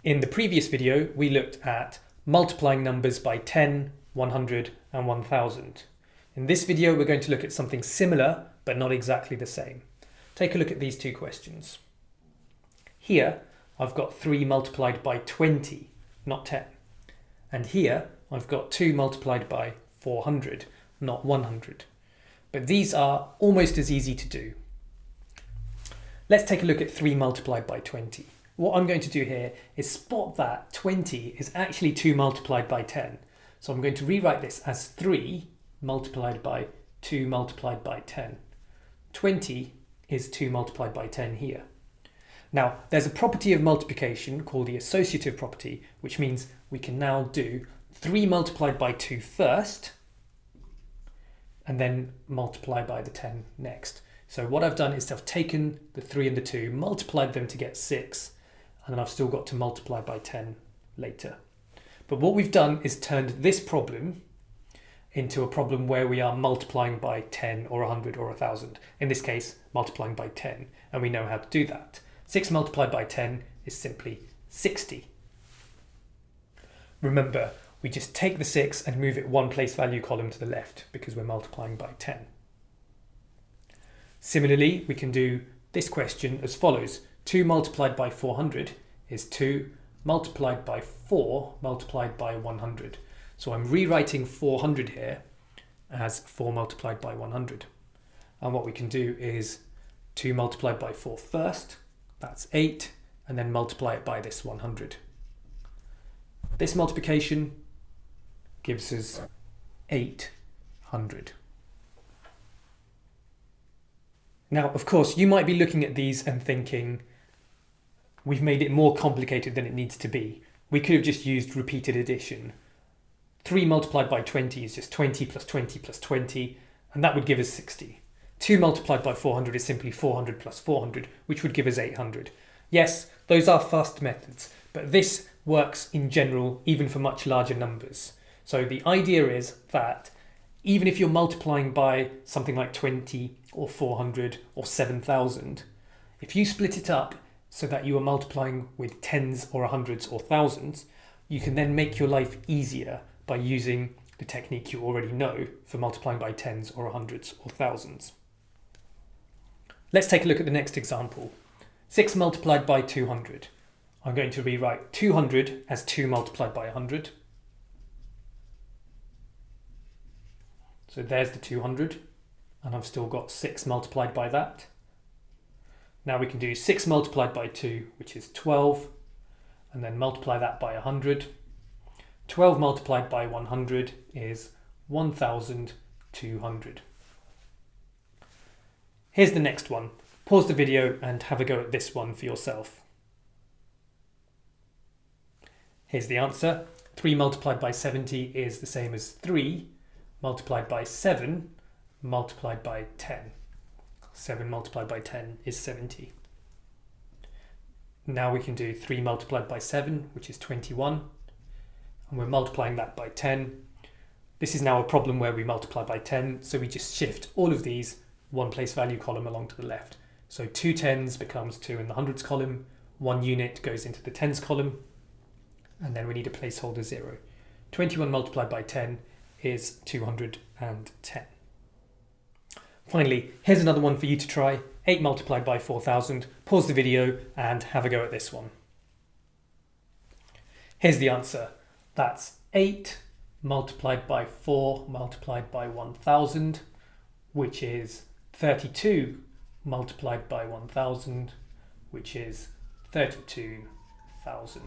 In the previous video, we looked at multiplying numbers by 10, 100, and 1000. In this video, we're going to look at something similar, but not exactly the same. Take a look at these two questions. Here, I've got 3 multiplied by 20, not 10. And here, I've got 2 multiplied by 400, not 100. But these are almost as easy to do. Let's take a look at 3 multiplied by 20. What I'm going to do here is spot that 20 is actually 2 multiplied by 10. So I'm going to rewrite this as 3 multiplied by 2 multiplied by 10. 20 is 2 multiplied by 10 here. Now, there's a property of multiplication called the associative property, which means we can now do 3 multiplied by 2 first, and then multiply by the 10 next. So what I've done is I've taken the 3 and the 2, multiplied them to get 6, and then I've still got to multiply by 10 later. But what we've done is turned this problem into a problem where we are multiplying by 10 or 100 or 1000. In this case, multiplying by 10, and we know how to do that. 6 multiplied by 10 is simply 60. Remember, we just take the 6 and move it one place value column to the left because we're multiplying by 10. Similarly, we can do this question as follows. 2 multiplied by 400 is 2 multiplied by 4 multiplied by 100. So I'm rewriting 400 here as 4 multiplied by 100. And what we can do is 2 multiplied by 4 first, that's 8, and then multiply it by this 100. This multiplication gives us 800. Now, of course, you might be looking at these and thinking, we've made it more complicated than it needs to be. We could have just used repeated addition. 3 multiplied by 20 is just 20 plus 20 plus 20, and that would give us 60. 2 multiplied by 400 is simply 400 plus 400, which would give us 800. Yes, those are fast methods, but this works in general even for much larger numbers. So the idea is that even if you're multiplying by something like 20 or 400 or 7,000, if you split it up so that you are multiplying with tens or hundreds or thousands, you can then make your life easier by using the technique you already know for multiplying by tens or hundreds or thousands. Let's take a look at the next example. 6 multiplied by 200. I'm going to rewrite 200 as 2 multiplied by 100. So there's the 200, and I've still got 6 multiplied by that. Now we can do 6 multiplied by 2, which is 12, and then multiply that by 100. 12 multiplied by 100 is 1,200. Here's the next one. Pause the video and have a go at this one for yourself. Here's the answer. 3 multiplied by 70 is the same as 3 multiplied by 7 multiplied by 10. 7 multiplied by 10 is 70. Now we can do 3 multiplied by 7, which is 21, and we're multiplying that by 10. This is now a problem where we multiply by 10, so we just shift all of these one place value column along to the left. So 2 tens becomes 2 in the hundreds column, 1 unit goes into the tens column, and then we need a placeholder 0. 21 multiplied by 10 is 210. Finally, here's another one for you to try. 8 multiplied by 4,000. Pause the video and have a go at this one. Here's the answer. That's 8 multiplied by 4 multiplied by 1,000, which is 32 multiplied by 1,000, which is 32,000.